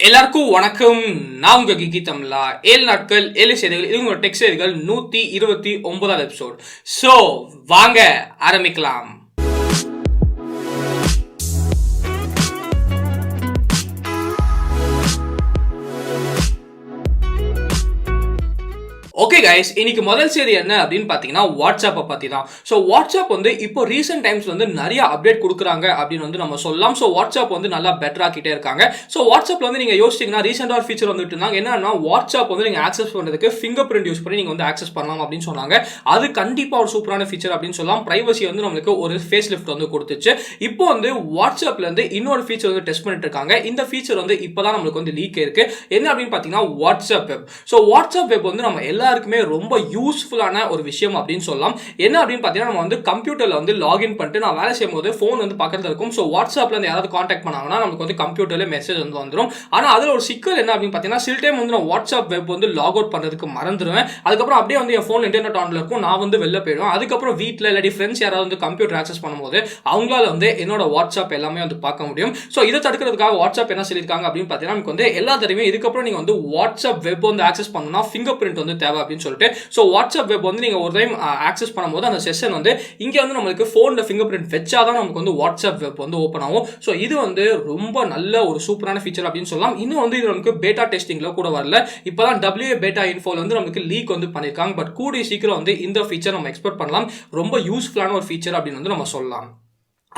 எல்லாருக்கும் வணக்கம். நான் உங்க கீகிதமிழா. 7 நாட்கள் 7 செய்திகள். இது உங்களோட டெக் செய்திகள் 129வது எபிசோட். சோ வாங்க ஆரம்பிக்கலாம். ஓகே கைஸ், இன்னைக்கு முதல் செய்தி என்ன அப்படின்னு பார்த்தீங்கன்னா வாட்ஸ்அப்பை பற்றி தான். ஸோ வாட்ஸ்அப் வந்து இப்போ ரீசெண்ட் டைம்ஸ் வந்து நிறைய அப்டேட் கொடுக்குறாங்க அப்படின்னு வந்து நம்ம சொல்லலாம். ஸோ வாட்ஸ்அப் வந்து நல்லா பெட்டர் ஆக்கிட்டே இருக்காங்க. ஸோ வாட்ஸ்அப்பில் வந்து நீங்கள் யோசிச்சிங்கன்னா ரீசெண்டாக ஒரு ஃபீச்சர் வந்துட்டு இருந்தாங்க. என்னன்னா வாட்ஸ்அப் வந்து நீங்கள் ஆக்சஸ் பண்ணுறதுக்கு ஃபிங்கர் பிரிண்ட் யூஸ் பண்ணி நீங்கள் வந்து ஆக்சஸ் பண்ணலாம் அப்படின்னு சொன்னாங்க. அது கண்டிப்பாக ஒரு சூப்பரான ஃபீச்சர் அப்படின்னு சொல்லலாம். பிரைவசி வந்து நம்மளுக்கு ஒரு ஃபேஸ் லிஃப்ட் வந்து கொடுத்துச்சு. இப்போ வந்து வாட்ஸ்அப்லேருந்து இன்னொரு ஃபீச்சர் வந்து டெஸ்ட் பண்ணிட்டு இருக்காங்க. இந்த ஃபீச்சர் வந்து இப்போ தான் நம்மளுக்கு வந்து லீக் இருக்கு. என்ன அப்படின்னு பார்த்தீங்கன்னா WhatsApp web. So WhatsApp web வந்து நம்ம எல்லாருக்குமே ரொம்ப யூஸ்ஃபுல்லான ஒரு விஷயம் அப்படின்னு சொல்லலாம். என்ன அப்படின்னு பார்த்தீங்கன்னா நம்ம வந்து கம்ப்யூட்டர்ல வந்து லாகின் பண்ணிட்டு நான் வேலை செய்யும் போது ஃபோன் வந்து பக்கத்தில் இருக்கும். ஸோ வாட்ஸ்அப்ல இருந்து யாராவது கான்டாக்ட் பண்ணாங்கன்னா நமக்கு வந்து கம்ப்யூட்டர்ல மெசேஜ் வந்து வந்துடும். ஆனால் அதில் ஒரு சிக்கல் என்ன அப்படின்னு பார்த்தீங்கன்னா சில டைம் வந்து நான் வாட்ஸ்அப் வெப் வந்து லாக் அவுட் பண்ணுறதுக்கு மறந்துடுவேன். அதுக்கப்புறம் அப்படியே வந்து என் ஃபோன் இன்டர்நெட் ஆன்ல இருக்கும். நான் வந்து வெளில போயிடுவேன். அதுக்கப்புறம் வீட்டில் இல்லாட்டி ஃப்ரெண்ட்ஸ் யாராவது வந்து கம்ப்யூட்டர் ஆக்சஸ் பண்ணும்போது அவங்களால வந்து என்னோட வாட்ஸ்அப் எல்லாமே வந்து பார்க்க முடியும். ஸோ இதை தடுக்கிறதுக்காக வாட்ஸ்அப் என்ன சொல்லியிருக்காங்க அப்படின்னு பார்த்தீங்கன்னா நமக்கு வந்து எல்லா தடவையும் இதுக்கப்புறம் நீங்கள் வந்து வாட்ஸ்அப் வெப் வந்து ஆக்சஸ் பண்ணணும்னா ஃபிங்கர் பிரிண்ட் வந்து தேவை அப்படின்னு சொல்லிட்டு ஸோ வாட்ஸ்அப் வெப் வந்து நீங்கள் ஒரு டைம் ஆக்சஸ் பண்ணும்போது அந்த செஷன் வந்து இங்கே வந்து நம்மளுக்கு ஃபோனில் ஃபிங்கர் பிரிண்ட் வச்சா தான் நமக்கு வந்து வாட்ஸ்அப் வெப் வந்து ஓப்பன் ஆகும். ஸோ இது வந்து ரொம்ப நல்ல ஒரு சூப்பரான ஃபீச்சர் அப்படின்னு சொல்லலாம். இன்னும் வந்து இது நமக்கு பேட்டா டெஸ்டிங்கில் கூட வரல. இப்போ தான் WA பேட்டா இன்ஃபோல வந்து நமக்கு லீக் வந்து பண்ணியிருக்காங்க. பட் கூடிய சீக்கிரம் வந்து இந்த ஃபீச்சர் நம்ம எக்ஸ்பெக்ட் பண்ணலாம். ரொம்ப யூஸ்ஃபுல்லான ஒரு ஃபீச்சர் அப்படின்னு வந்து நம்ம சொல்லலாம்.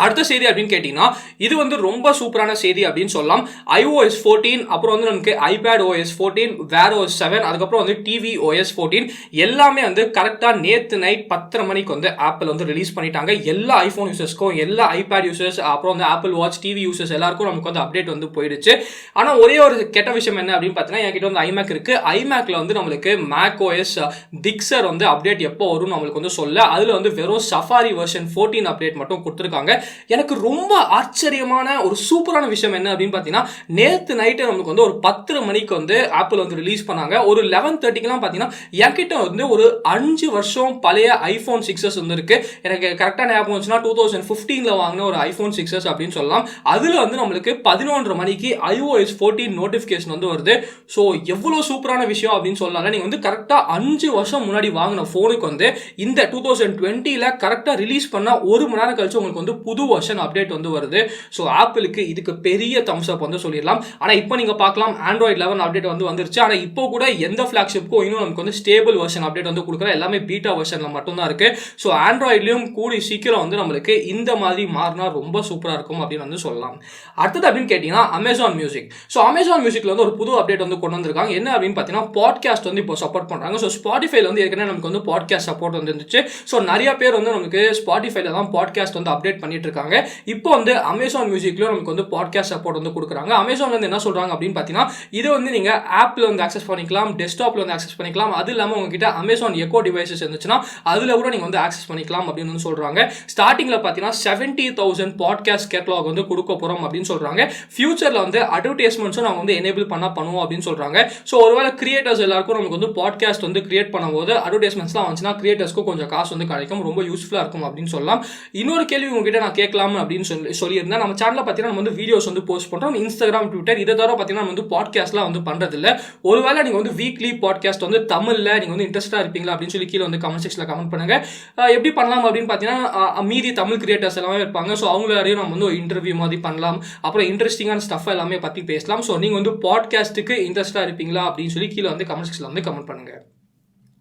அடுத்த செய்தி அப்படின்னு கேட்டீங்கன்னா இது வந்து ரொம்ப சூப்பரான செய்தி அப்படின்னு சொல்லலாம். iOS 14 அப்புறம் வந்து நமக்கு iPad OS 14, Wear OS 7, அதுக்கப்புறம் வந்து TV OS 14 எல்லாமே வந்து கரெக்டாக நேற்று நைட் 10:30 மணிக்கு வந்து ஆப்பிள் வந்து ரிலீஸ் பண்ணிட்டாங்க. எல்லா ஐஃபோன் யூசர்ஸ்க்கும், எல்லா iPad யூசர்ஸ், அப்புறம் வந்து ஆப்பிள் வாட்ச், டிவி யூசர்ஸ் எல்லாருக்கும் நமக்கு வந்து அப்டேட் வந்து போயிடுச்சு. ஆனால் ஒரே ஒரு கெட்ட விஷயம் என்ன அப்படின்னு பார்த்தீங்கன்னா என்கிட்ட வந்து iMac இருக்கு. iMacல வந்து நம்மளுக்கு Mac OS Big Sur வந்து அப்டேட் எப்போ வரும் நம்மளுக்கு வந்து சொல்ல. அதில் வந்து வெறும் Safari வெர்ஷன் 14 அப்டேட் மட்டும் கொடுத்துருக்காங்க. எனக்கு ரொம்ப ஆச்சரியமான ஒரு சூப்பரான விஷயம் என்ன அப்படின்னு பார்த்தீங்கன்னா நேற்று நைட்டு நமக்கு வந்து ஒரு 10:30 மணிக்கு வந்து ஆப்பிள் வந்து ரிலீஸ் பண்ணாங்க. ஒரு 11:30க்குலாம் பார்த்தீங்கன்னா என்கிட்ட வந்து ஒரு 5 வருஷம் பழைய ஐஃபோன் 6s வந்து இருக்கு. எனக்கு கரெக்டாக ஞாபகம் வந்துச்சுன்னா 2015ல் வாங்கின ஒரு ஐஃபோன் 6s அப்படின்னு சொல்லலாம். அதில் வந்து நம்மளுக்கு 11:30 மணிக்கு iOS 14 நோட்டிஃபிகேஷன் வந்து வருது. ஸோ எவ்வளோ சூப்பரான விஷயம் அப்படின்னு சொல்லலாம். நீங்கள் வந்து கரெக்டாக 5 வருஷம் முன்னாடி வாங்கின ஃபோனுக்கு வந்து இந்த 2020ல் கரெக்டாக ரிலீஸ் பண்ண ஒரு மணி நேரம் கழிச்சு உங்களுக்கு வந்து புது வெர்ஷன் அப்டேட் வந்து வருது. ஸோ ஆப்பிளுக்கு இதுக்கு பெரிய தம்ஸ் அப் வந்து சொல்லிடலாம். ஆனால் இப்போ நீங்கள் பார்க்கலாம் Android 11 அப்டேட் வந்து வந்துருச்சு. ஆனால் இப்போ கூட எந்த ஃபிளாக்ஷிப்புக்கும் இன்னும் நமக்கு வந்து ஸ்டேபிள் வெர்ஷன் அப்டேட் வந்து கொடுக்குற எல்லாமே பீட்டா வெர்ஷனில் மட்டும்தான் இருக்கு. ஸோ ஆண்ட்ராய்ட்லையும் கூடி சீக்கிரம் வந்து நம்மளுக்கு இந்த மாதிரி மாறினா ரொம்ப சூப்பராக இருக்கும் அப்படின்னு வந்து சொல்லலாம். அடுத்தது அப்படின்னு கேட்டீங்கன்னா அமேசான் மியூசிக். ஸோ அமேசான் மியூசிக்ல வந்து ஒரு புது அப்டேட் வந்து கொண்டு வந்திருக்காங்க. என்ன அப்படின்னு பார்த்தீங்கன்னா பாட்காஸ்ட் வந்து இப்போ சப்போர்ட் பண்ணுறாங்க. ஸோ ஸ்பாட்டிஃபைல வந்து ஏற்கனவே நமக்கு வந்து பாட்காஸ்ட் சப்போர்ட் வந்து இருந்துச்சு. ஸோ நிறைய பேர் வந்து நமக்கு ஸ்பாட்டிஃபைல தான் பாட்காஸ்ட் வந்து அப்டேட் பண்ணிட்டு இருக்காங்க. இப்போ வந்து அமேசான் மியூசிக்ல நமக்கு வந்து பாட்காஸ்ட் சப்போர்ட் வந்து கொடுக்குறாங்க. அமேசான் வந்து என்ன சொல்றாங்க அப்படின்னு பார்த்தீங்கன்னா இது வந்து நீங்க ஆப்ல வந்து ஆக்சஸ் பண்ணிக்கலாம், டெஸ்க்டாப்ல வந்து ஆக்சஸ் பண்ணிக்கலாம். அது இல்லாமல் உங்ககிட்ட அமேசான் எக்கோ டிவைசஸ் இருந்துச்சுன்னா அதுல கூட நீங்க வந்து ஆக்சஸ் பண்ணிக்கலாம் அப்படின்னு வந்து சொல்றாங்க. ஸ்டார்டிங்ல பார்த்தீங்கன்னா 70,000 பாட்காஸ்ட் கேட்டலாக் வந்து கொடுக்க போறோம் அப்படின்னு சொல்றாங்க. ஃபியூச்சர்ல வந்து அட்வர்டைஸ்மெண்ட்ஸும் நாங்கள் வந்து எனேபிள் பண்ணுவோம் அப்படின்னு சொல்றாங்க. ஸோ ஒருவேளை கிரியேட்டர்ஸ் எல்லாருக்கும் நமக்கு வந்து பாட்காஸ்ட் வந்து கிரியேட் பண்ணும்போது அட்வர்டைஸ்மெண்ட்ஸ்லாம் வந்துச்சுன்னா கிரியேட்டர்ஸ்க்கும் கொஞ்சம் காசு வந்து கிடைக்கும், ரொம்ப யூஸ்ஃபுல்லா இருக்கும் அப்படின்னு சொல்லலாம். இன்னொரு கேள்வி உங்ககிட்ட நான் கேட்கலாம் அப்படின்னு சொல்லியிருந்தேன். நம்ம சேனலில் பார்த்தீங்கன்னா நம்ம வந்து வீடியோஸ் வந்து போஸ்ட் பண்ணுறோம். இன்ஸ்டாகிராம், ட்விட்டர் இதை தவிர பார்த்தீங்கன்னா நம்ம வந்து பாட்காஸ்ட்லாம் வந்து பண்ணுறதில்ல. ஒருவேளை நீங்கள் வந்து வீக்லி பாட்காஸ்ட் வந்து தமிழில் நீங்கள் வந்து இன்ட்ரெஸ்ட்டாக இருப்பீங்களா அப்படின்னு சொல்லி கீழே வந்து கமெண்ட் செக்ஷனில் கமெண்ட் பண்ணுங்க. எப்படி பண்ணலாம் அப்படின்னு பார்த்தீங்கன்னா மீதி தமிழ் கிரியேட்டர்ஸ் எல்லாமே இருப்பாங்க. ஸோ அவங்களாரையும் நம்ம வந்து ஒரு இன்டர்வியூ மாதிரி பண்ணலாம். அப்புறம் இன்ட்ரெஸ்டிங்கான ஸ்டஃப் எல்லாமே பற்றி பேசலாம். ஸோ நீங்கள் வந்து பாட்காஸ்ட்டுக்கு இன்ட்ரெஸ்ட்டாக இருப்பீங்களா அப்படின்னு சொல்லி கீழே வந்து கமெண்ட் செக்ஷனில் வந்து கமெண்ட் பண்ணுங்க.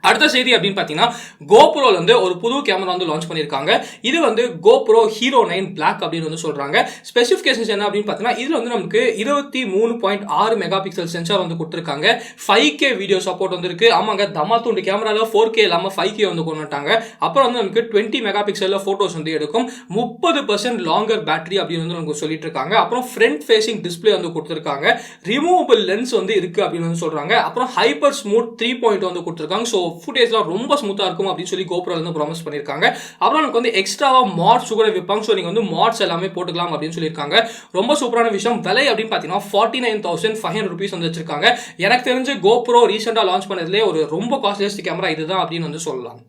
அடுத்த செய்தி அப்படின்னு பார்த்தீங்கன்னா கோப்ரோல வந்து ஒரு புது கேமரா வந்து லான்ச் பண்ணியிருக்காங்க. இது வந்து GoPro Hero 9 Black அப்படின்னு வந்து சொல்றாங்க. ஸ்பெசிஃபிகேஷன்ஸ் என்ன அப்படின்னு பார்த்தீங்கன்னா இதில் வந்து நமக்கு 23.6 மெகா பிக்சல் சென்சார் வந்து கொடுத்துருக்காங்க. 5K வீடியோ சப்போர்ட் வந்து இருக்கு. ஆமாங்க, தமாத்துண்டு கேமராவில் 4K இல்லாமல் 5K வந்து கொண்டு வந்துட்டாங்க. அப்புறம் வந்து நமக்கு 20 மெகா பிக்சலில் ஃபோட்டோஸ் வந்து எடுக்கும். 30% லாங்கர் பேட்டரி அப்படின்னு வந்து நமக்கு சொல்லிட்டு இருக்காங்க. அப்புறம் ஃப்ரண்ட் ஃபேசிங் டிஸ்பிளே வந்து கொடுத்துருக்காங்க. ரிமூவபிள் லென்ஸ் வந்து இருக்கு அப்படின்னு வந்து சொல்றாங்க. அப்புறம் ஹைப்பர் ஸ்மூத் 3.0 வந்து கொடுத்துருக்காங்க. ஸோ ஃபுட்டேஜ்லாம் ரொம்ப ஸ்மூத்தாக இருக்கும் அப்படின்னு சொல்லி கோப்ரோ வந்து ப்ராமிஸ் பண்ணியிருக்காங்க. அப்புறம் நமக்கு வந்து எக்ஸ்ட்ராவாக மாட்ஸ் கூட விற்பாங்க. ஸோ நீங்கள் வந்து மாட்ஸ் எல்லாமே போட்டுக்கலாம் அப்படின்னு சொல்லியிருக்காங்க. ரொம்ப சூப்பரான விஷயம். விலை அப்படின்னு பார்த்தீங்கன்னா 49,500 rupees வந்து வச்சிருக்காங்க. எனக்கு தெரிஞ்சு கோப்ரோ ரீசெண்டாக லான்ச் பண்ணதுலேயே ஒரு ரொம்ப காஸ்ட்லியஸ்ட் கேமரா இதுதான் அப்படின்னு வந்து சொல்லலாம்.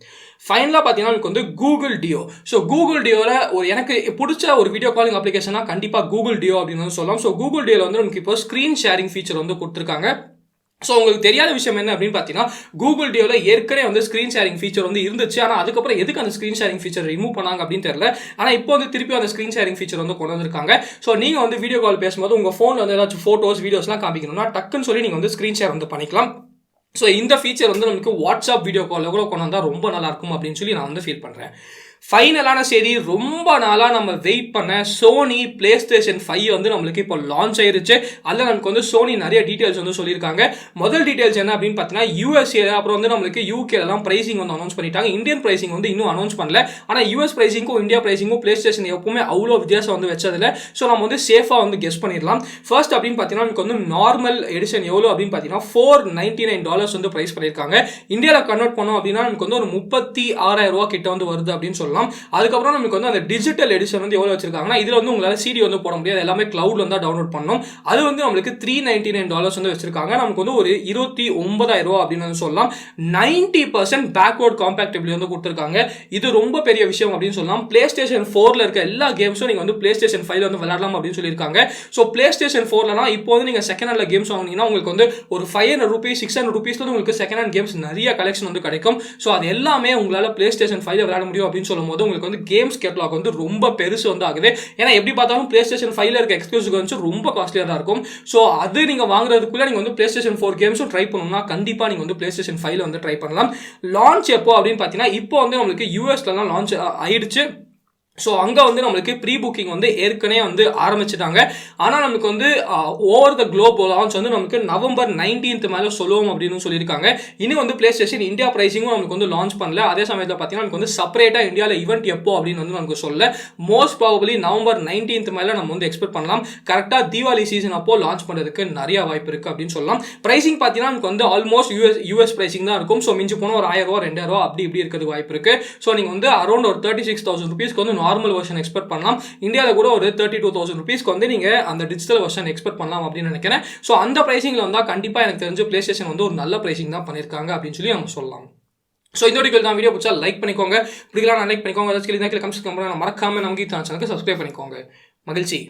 ஃபைனலாக பார்த்தீங்கன்னா எனக்கு வந்து கூகுள் டியோ. ஸோ கூகுள் டியோவில் எனக்கு பிடிச்ச ஒரு வீடியோ காலிங் அப்ளிகேஷனாக கண்டிப்பாக கூகுள் டியோ அப்படின்னு வந்து சொல்லலாம். ஸோ கூகுள் டியோவில் வந்து நமக்கு இப்போ ஸ்க்ரீன் ஷேரிங் ஃபீச்சர் வந்து கொடுத்துருக்காங்க. ஸோ உங்களுக்கு தெரியாத விஷயம் என்ன அப்படின்னு பார்த்தீங்கன்னா கூகுள் டியோவில் ஏற்கனவே வந்து ஸ்க்ரீன் ஷேரிங் ஃபீச்சர் வந்து இருந்துச்சு. ஆனால் அதுக்கப்புறம் எதுக்கு அந்த ஸ்க்ரீன் ஷேரிங் ஃபீச்சர் ரிமூவ் பண்ணாங்க அப்படின்னு தெரியல. ஆனால் இப்போ வந்து திருப்பி அந்த ஸ்க்ரீன் ஷேரிங் ஃபீச்சர் வந்து கொண்டு வந்திருக்காங்க. ஸோ நீங்கள் வந்து வீடியோ கால் பேசும்போது உங்கள் ஃபோனில் வந்து ஏதாச்சும் ஃபோட்டோஸ் வீடியோஸ்லாம் காமிக்கணும்னா டக்குன்னு சொல்லி நீங்கள் வந்து ஸ்க்ரீன் ஷேர் வந்து பண்ணிக்கலாம். ஸோ இந்த ஃபீச்சர் வந்து நமக்கு வாட்ஸ்அப் வீடியோ காலில் கூட கொண்டு வந்தால் ரொம்ப நல்லா இருக்கும் அப்படின்னு சொல்லி நான் வந்து ஃபீல் பண்ணுறேன். ஃபைனலான செய்தி, ரொம்ப நாளாக நம்ம வெயிட் பண்ண சோனி பிளே ஸ்டேஷன் 5 வந்து நம்மளுக்கு இப்போ லான்ச் ஆயிருச்சு. அதில் நமக்கு வந்து சோனி நிறைய டீட்டெயில்ஸ் வந்து சொல்லியிருக்காங்க. முதல் டீட்டெயில்ஸ் என்ன அப்படின்னு பார்த்தீங்கன்னா யூஎஸ்ஏ அப்புறம் வந்து நம்மளுக்கு யூகேலாம் பிரைசிங் வந்து அனௌன்ஸ் பண்ணிட்டாங்க. இந்தியன் பிரைசிங் வந்து இன்னும் அனௌன்ஸ் பண்ணல. ஆனால் யூஎஸ் பிரைசிங்கும் இந்தியா பிரைசிங்கும் பிளே ஸ்டேஷன் எப்பவுமே அவ்வளோ வித்தியாசம் வந்து வச்சதில்ல. ஸோ நம்ம வந்து சேஃபாக வந்து கெஸ் பண்ணிடலாம். ஃபர்ஸ்ட் அப்படின்னு பார்த்தீங்கன்னா நமக்கு வந்து நார்மல் எடிஷன் எவ்வளோ அப்படின்னு பார்த்தீங்கன்னா $499 வந்து ப்ரைஸ் பண்ணியிருக்காங்க. இந்தியாவில் கன்வெர்ட் பண்ணோம் அப்படின்னா நமக்கு வந்து ஒரு 36,000 கிட்ட வந்து வருது அப்படின்னு சொல்லலாம். அதுக்கப்புறம் நமக்கு வந்து அந்த டிஜிட்டல் எடிஷன் வந்து எவ்வளவு வச்சிருக்காங்கன்னா இதுல வந்து உங்களால சிடி வந்து போட முடியாது, எல்லாமே கிளவுட்ல வந்து டவுன்லோட் பண்ணணும். அது வந்து நம்மளுக்கு $399 வந்து வச்சிருக்காங்க. நமக்கு வந்து ஒரு 29,000 அப்படின்னு வந்து சொல்லலாம். 90% பேக்வர்ட் காம்பேக்டபிலிட்டி வந்து கொடுத்திருக்காங்க. இது ரொம்ப பெரிய விஷயம் அப்படின்னு சொல்லலாம். பிளே ஸ்டேஷன் 4ல இருக்க எல்லா கேம்ஸும் நீங்க வந்து பிளே ஸ்டேஷன் 5ல வந்து விளையாடலாம் அப்படின்னு சொல்லியிருக்காங்க. ஸோ பிளே ஸ்டேஷன் 4லனா இப்போ வந்து நீங்க செகண்ட் ஹேண்ட்ல கேம்ஸ் வாங்கினீங்கன்னா உங்களுக்கு வந்து ஒரு $500 $600 வந்து உங்களுக்கு செகண்ட் ஹேண்ட் கேம்ஸ் நிறைய கலெக்ஷன் வந்து கிடைக்கும். ஸோ அது எல்லாமே உங்களால பிளே ஸ்டேஷன் 5ல விளையாட முடியும் அப்படின்னு சொல்லும் போது உங்களுக்கு வந்து கேம்ஸ் கேட்டலாக் வந்து ரொம்ப பெருசு வந்து ஆகுது. ஏன்னா எப்படி பார்த்தாலும் பிளே ஸ்டேஷன் 5ல இருக்க எக்ஸ்க்ளூசிவ் வந்து ரொம்ப காஸ்ட்லியா தான் இருக்கும். ஸோ அது நீங்க வாங்குறதுக்குள்ள நீங்க வந்து பிளே ஸ்டேஷன் 4 கேம்ஸும் ட்ரை பண்ணணும்னா கண்டிப்பா நீங்க வந்து பிளே ஸ்டேஷன் 5ல வந்து ட்ரை பண்ணலாம். லான்ச் எப்போ அப்படின்னு பார்த்தீங்கன்னா இப்போ வந்து நம்மளுக்கு யூஎஸ்லாம் லான்ச் ஆயிடுச்சு. ஸோ அங்கே வந்து நம்மளுக்கு ப்ரீ புக்கிங் வந்து ஏற்கனவே வந்து ஆரம்பிச்சிட்டாங்க. ஆனால் நமக்கு வந்து ஓவர் த குளோப் லான்ச் வந்து நமக்கு நவம்பர் 19 மேலே சொல்லுவோம் அப்படின்னு சொல்லியிருக்காங்க. இன்னும் வந்து பிளே ஸ்டேஷன் இந்தியா பிரைசிங்கும் நமக்கு வந்து லான்ச் பண்ணல. அதே சமயத்தில் பார்த்தீங்கன்னா நமக்கு வந்து செப்பரேட்டாக இந்தியாவில் ஈவெண்ட் எப்போ அப்படின்னு வந்து நமக்கு சொல்ல மோஸ்ட் ப்ராபபிலி நவம்பர் 19 மேலே நம்ம வந்து எக்ஸ்பெக்ட் பண்ணலாம். கரெக்டாக தீபாவளி சீசன் அப்போ லான்ச் பண்ணுறதுக்கு நிறைய வாய்ப்பு இருக்குது அப்படின்னு சொல்லலாம். பிரைசிங் பார்த்தீங்கன்னா நமக்கு வந்து ஆல்மோஸ்ட் யூஎஸ் பிரைசிங் தான் இருக்கும். ஸோ மிஞ்சி போனால் ஒரு $1,000 $2,000 அப்படி இப்படி இருக்கிறது வாய்ப்பு இருக்குது. ஸோ நீங்கள் வந்து அரௌண்ட் ஒரு 36,000 rupeesக்கு வந்து நார்மல் வெர்ஷன் எக்ஸ்பெக்ட் பண்ணலாம். இந்தியாவில் கூட ஒரு 32,000 rupeesக்கு வந்து நீங்க அந்த டிஜிட்டல் வெர்ஷன் எக்ஸ்பெக்ட் பண்ணலாம் அப்படின்னு நினைக்கிறேன். ஸோ அந்த பிரைசிங்ல வந்தா கண்டிப்பா எனக்கு தெரிஞ்ச பிளே ஸ்டேஷன் வந்து ஒரு நல்ல பிரைசிங் தான் பண்ணிருக்காங்க அப்படின்னு சொல்லி நம்ம சொல்லலாம். ஸோ இந்த வீடியோ பிடிச்சா லைக் பண்ணிக்கோங்க, பிடிக்கலாம் லைக் பண்ணிக்கோங்க. ஏதாச்சும் கமெண்ட்ஸ் மறக்காம நம்ம கீதாமிஷா சேனலுக்கு சப்ஸ்கிரைப் பண்ணிக்கோங்க. மகிழ்ச்சி.